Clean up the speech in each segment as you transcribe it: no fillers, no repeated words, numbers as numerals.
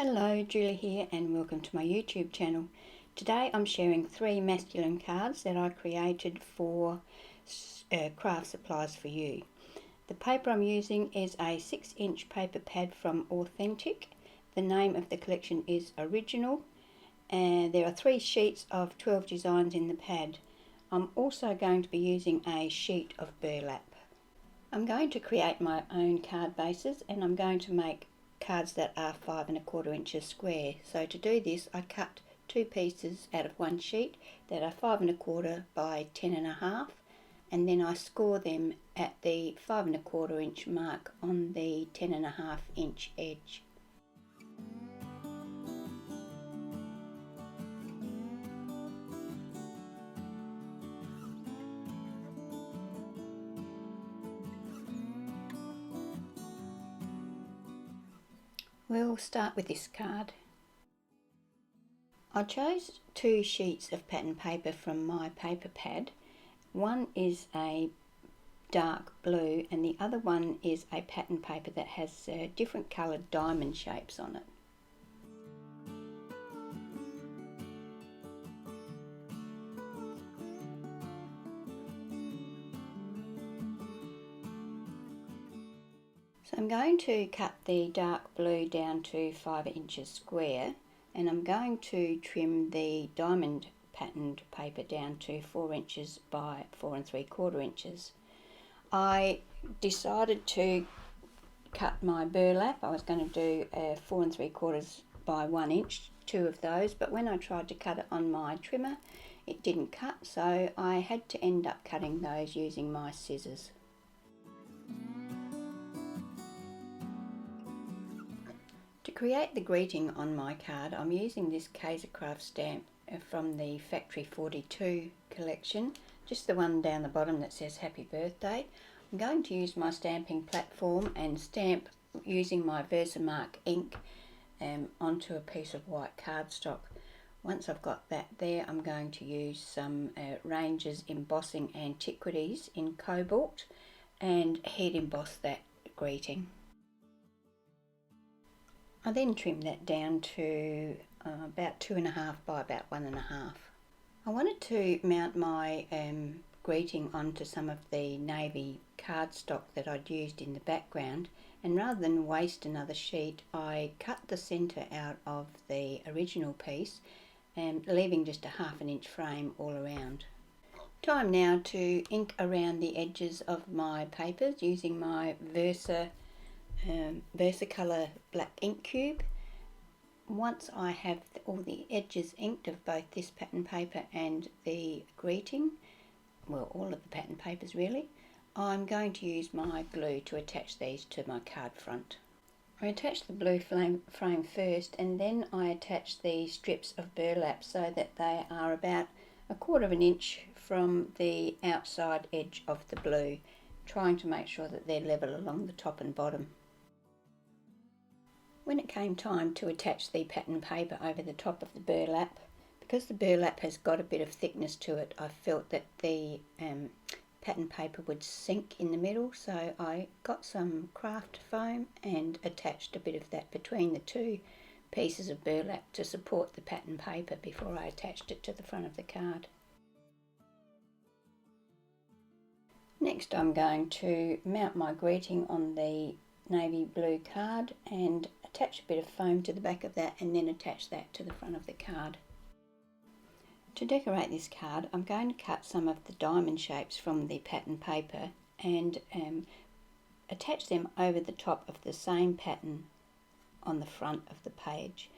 Hello, Julie here and welcome to my YouTube channel. Today I'm sharing 3 masculine cards that I created for Craft Supplies for You. The paper I'm using is a 6-inch paper pad from Authentique. The name of the collection is Original, and there are 3 sheets of 12 designs in the pad. I'm also going to be using a sheet of burlap. I'm going to create my own card bases, and I'm going to make cards that are 5 1/4 inches square. So to do this, I cut 2 pieces out of one sheet that are 5 1/4 by 10 1/2, and then I score them at the 5 1/4 inch mark on the 10 1/2 inch edge. We'll start with this card. I chose 2 sheets of pattern paper from my paper pad. One is a dark blue and the other one is a pattern paper that has different coloured diamond shapes on it. So I'm going to cut the dark blue down to 5 inches square, and I'm going to trim the diamond patterned paper down to 4 inches by 4 3/4 inches. I decided to cut my burlap. I was going to do 4 3/4 by 1 inch, 2 of those, but when I tried to cut it on my trimmer it didn't cut, so I had to end up cutting those using my scissors. To create the greeting on my card, I'm using this KS4U stamp from the Factory 42 collection, just the one down the bottom that says Happy Birthday. I'm going to use my stamping platform and stamp using my Versamark ink onto a piece of white cardstock. Once I've got that there, I'm going to use some Ranger's Embossing Antiquities in Cobalt and head emboss that greeting. I then trim that down to about 2 1/2 by about 1 1/2. I wanted to mount my greeting onto some of the navy cardstock that I'd used in the background, and rather than waste another sheet, I cut the centre out of the original piece and leaving just a 1/2 inch frame all around. Time now to ink around the edges of my papers using my Versacolor black ink cube. Once I have all the edges inked of both this pattern paper and the greeting, well, all of the pattern papers really, I'm going to use my glue to attach these to my card front. I attach the blue frame first, and then I attach the strips of burlap so that they are about 1/4 inch from the outside edge of the blue, trying to make sure that they're level along the top and bottom. When it came time to attach the pattern paper over the top of the burlap, because the burlap has got a bit of thickness to it, I felt that the pattern paper would sink in the middle, so I got some craft foam and attached a bit of that between the 2 pieces of burlap to support the pattern paper before I attached it to the front of the card. Next I'm going to mount my greeting on the navy blue card and attach a bit of foam to the back of that, and then attach that to the front of the card. To decorate this card, I'm going to cut some of the diamond shapes from the pattern paper and attach them over the top of the same pattern on the front of the page,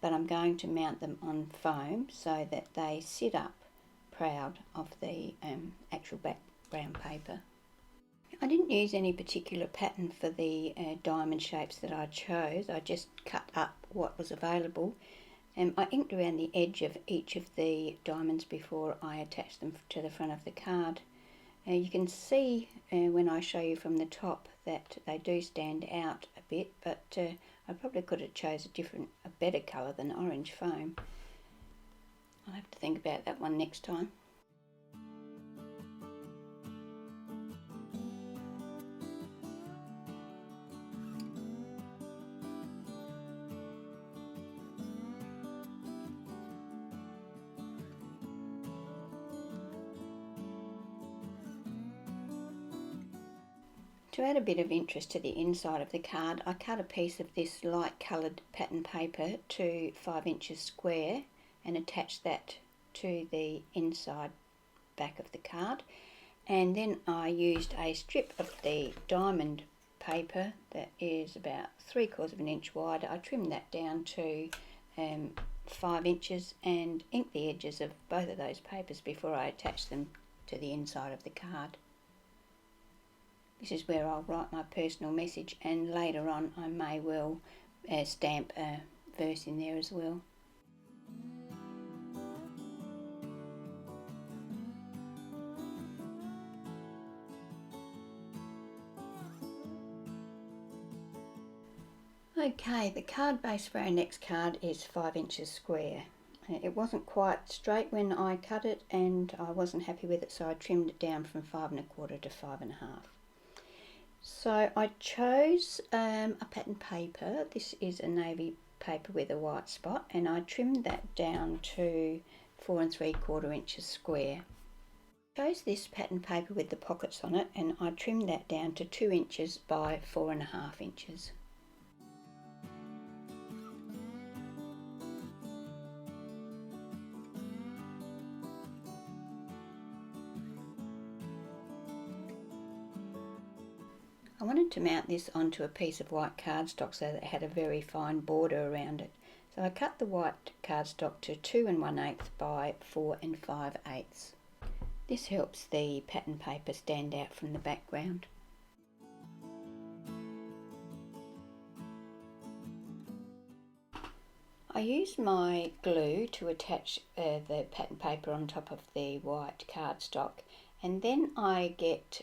but I'm going to mount them on foam so that they sit up proud of the actual background paper. I didn't use any particular pattern for the diamond shapes that I chose. I just cut up what was available, and I inked around the edge of each of the diamonds before I attached them to the front of the card. You can see when I show you from the top that they do stand out a bit, but I probably could have chose a better colour than orange foam. I'll have to think about that one next time. To add a bit of interest to the inside of the card, I cut a piece of this light coloured pattern paper to 5 inches square and attached that to the inside back of the card, and then I used a strip of the diamond paper that is about 3/4 of an inch wide. I trimmed that down to 5 inches and inked the edges of both of those papers before I attached them to the inside of the card. This is where I'll write my personal message, and later on I may well stamp a verse in there as well. Okay, the card base for our next card is 5 inches square. It wasn't quite straight when I cut it, and I wasn't happy with it, so I trimmed it down from 5 1/4 to 5 1/2. So I chose a pattern paper. This is a navy paper with a white spot, and I trimmed that down to 4 3/4 inches square. I chose this pattern paper with the pockets on it, and I trimmed that down to 2 inches by 4 1/2 inches. I wanted to mount this onto a piece of white cardstock so that it had a very fine border around it. So I cut the white cardstock to 2 1/8 by 4 5/8. This helps the pattern paper stand out from the background. I used my glue to attach the pattern paper on top of the white cardstock, and then I get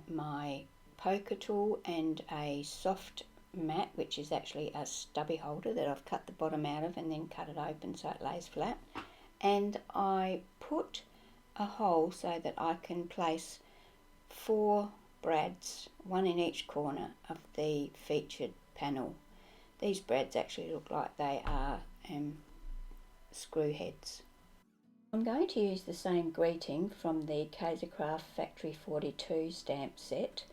my poker tool and a soft mat, which is actually a stubby holder that I've cut the bottom out of and then cut it open so it lays flat, and I put a hole so that I can place 4 brads, one in each corner of the featured panel. These brads actually look like they are screw heads. I'm going to use the same greeting from the KS4U Factory 42 stamp set.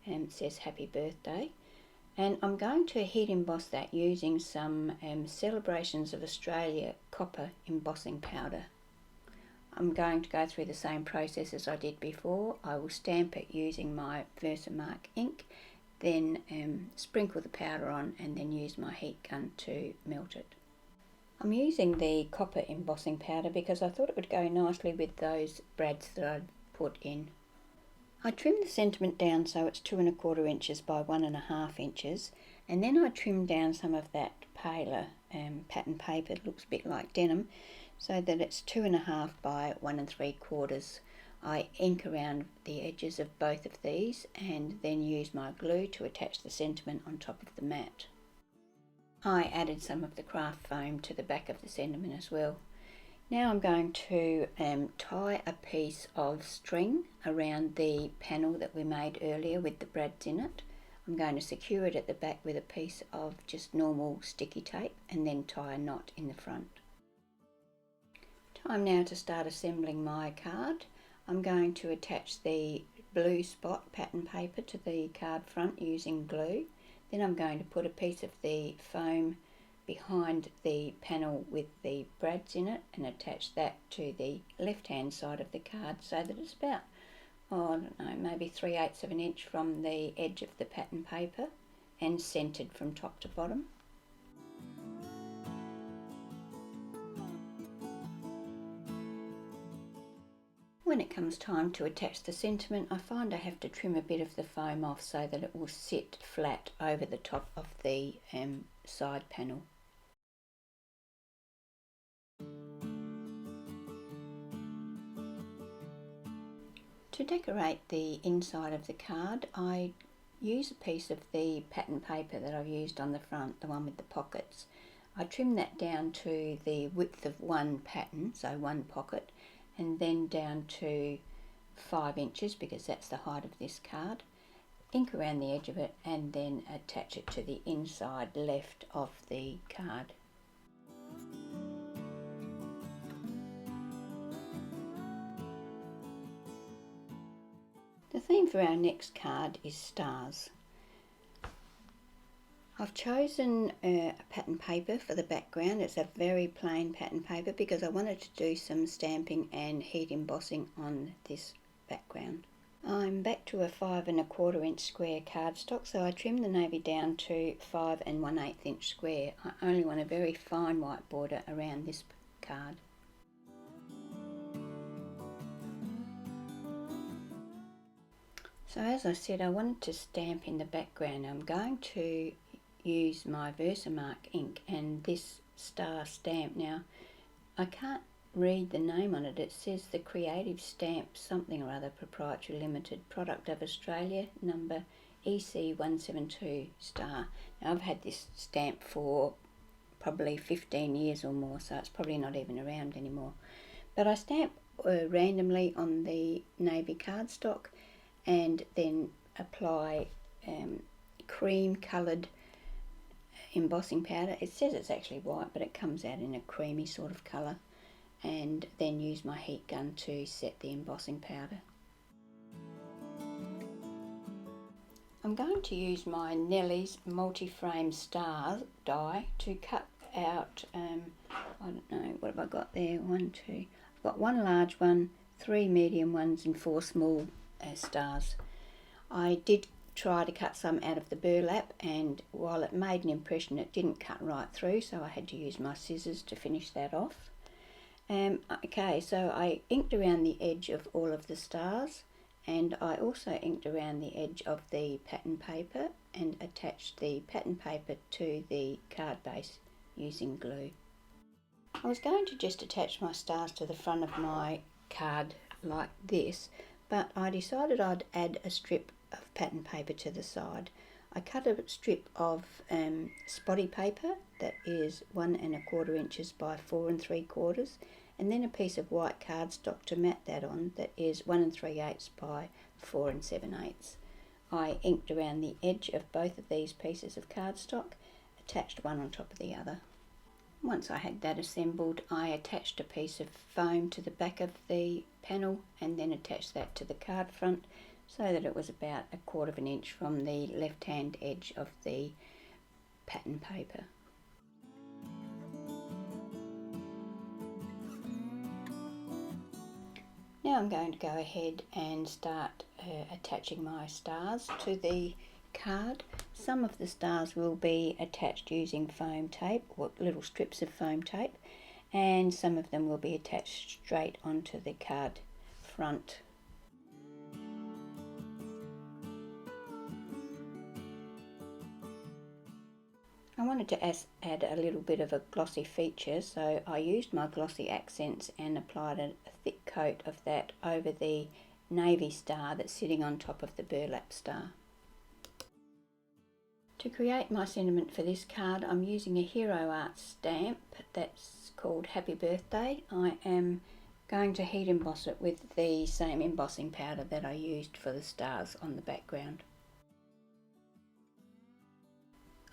It says happy birthday, and I'm going to heat emboss that using some Celebrations of Australia copper embossing powder. I'm going to go through the same process as I did before. I will stamp it using my Versamark ink, then sprinkle the powder on, and then use my heat gun to melt it. I'm using the copper embossing powder because I thought it would go nicely with those brads that I'd put in. I trimmed the sentiment down so it's 2 1/4 inches by 1 1/2 inches, and then I trimmed down some of that paler pattern paper. It looks a bit like denim, so that it's 2 1/2 by 1 3/4. I ink around the edges of both of these and then use my glue to attach the sentiment on top of the mat. I added some of the craft foam to the back of the sentiment as well. Now I'm going to tie a piece of string around the panel that we made earlier with the brads in it. I'm going to secure it at the back with a piece of just normal sticky tape and then tie a knot in the front. Time now to start assembling my card. I'm going to attach the blue spot pattern paper to the card front using glue. Then I'm going to put a piece of the foam behind the panel with the brads in it and attach that to the left hand side of the card so that it's about, I don't know, maybe 3/8 of an inch from the edge of the pattern paper and centered from top to bottom. When it comes time to attach the sentiment, I find I have to trim a bit of the foam off so that it will sit flat over the top of the side panel. To decorate the inside of the card, I use a piece of the pattern paper that I've used on the front, the one with the pockets. I trim that down to the width of one pattern, so one pocket, and then down to 5 inches because that's the height of this card. Ink around the edge of it and then attach it to the inside left of the card. The theme for our next card is stars. I've chosen a pattern paper for the background. It's a very plain pattern paper because I wanted to do some stamping and heat embossing on this background. I'm back to a 5 1/4 inch square cardstock, so I trimmed the navy down to 5 1/8 inch square. I only want a very fine white border around this card. So as I said, I wanted to stamp in the background. I'm going to use my Versamark ink and this star stamp. Now, I can't read the name on it. It says the Creative Stamp something or other Proprietary Limited, product of Australia, number EC172 star. Now, I've had this stamp for probably 15 years or more, so it's probably not even around anymore. But I stamp randomly on the navy cardstock and then apply cream coloured embossing powder. It says it's actually white, but it comes out in a creamy sort of colour, and then use my heat gun to set the embossing powder. I'm going to use my Nellie's multi-frame star die to cut out, I don't know, what have I got there? I've got one large one, 3 medium ones and 4 small stars. I did try to cut some out of the burlap, and while it made an impression, it didn't cut right through, so I had to use my scissors to finish that off. Okay, so I inked around the edge of all of the stars, and I also inked around the edge of the pattern paper and attached the pattern paper to the card base using glue. I was going to just attach my stars to the front of my card like this, but I decided I'd add a strip of pattern paper to the side. I cut a strip of spotty paper that is 1 1/4 inches by 4 3/4, and then a piece of white cardstock to mat that on that is 1 3/8 by 4 7/8. I inked around the edge of both of these pieces of cardstock, attached one on top of the other. Once I had that assembled, I attached a piece of foam to the back of the panel and then attached that to the card front so that it was about 1/4 inch from the left hand edge of the pattern paper. Now I'm going to go ahead and start attaching my stars to the card. Some of the stars will be attached using foam tape, or little strips of foam tape, and some of them will be attached straight onto the card front. I wanted to add a little bit of a glossy feature, so I used my glossy accents and applied a thick coat of that over the navy star that's sitting on top of the burlap star. To create my sentiment for this card, I'm using a Hero Art stamp that's called Happy Birthday. I am going to heat emboss it with the same embossing powder that I used for the stars on the background.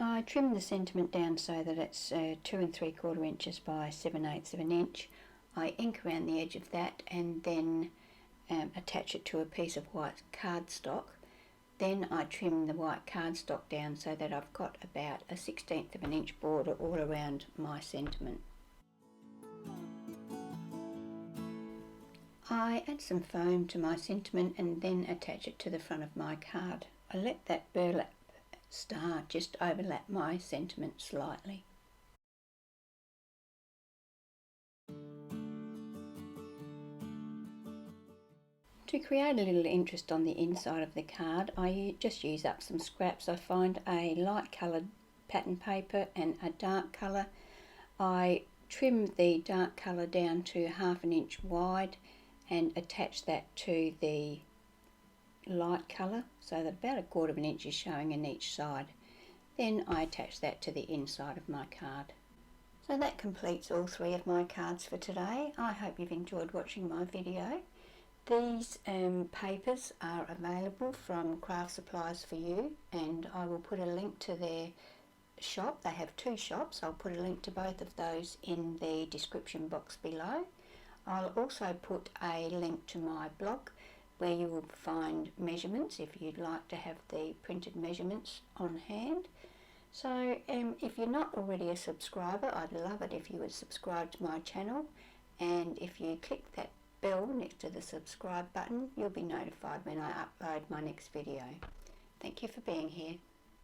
I trimmed the sentiment down so that it's 2 3/4 inches by 7/8 of an inch. I ink around the edge of that and then attach it to a piece of white cardstock. Then I trim the white cardstock down so that I've got about 1/16 of an inch border all around my sentiment. I add some foam to my sentiment and then attach it to the front of my card. I let that burlap star just overlap my sentiment slightly. To create a little interest on the inside of the card, I just use up some scraps. I find a light coloured pattern paper and a dark colour. I trim the dark colour down to 1/2 inch wide and attach that to the light colour so that about 1/4 inch is showing in each side. Then I attach that to the inside of my card. So that completes all 3 of my cards for today. I hope you've enjoyed watching my video. These papers are available from Craft Supplies for You, and I will put a link to their shop. They have 2 shops. I'll put a link to both of those in the description box below. I'll also put a link to my blog where you will find measurements if you'd like to have the printed measurements on hand. So if you're not already a subscriber, I'd love it if you would subscribe to my channel, and if you click that bell next to the subscribe button, you'll be notified when I upload my next video. Thank you for being here.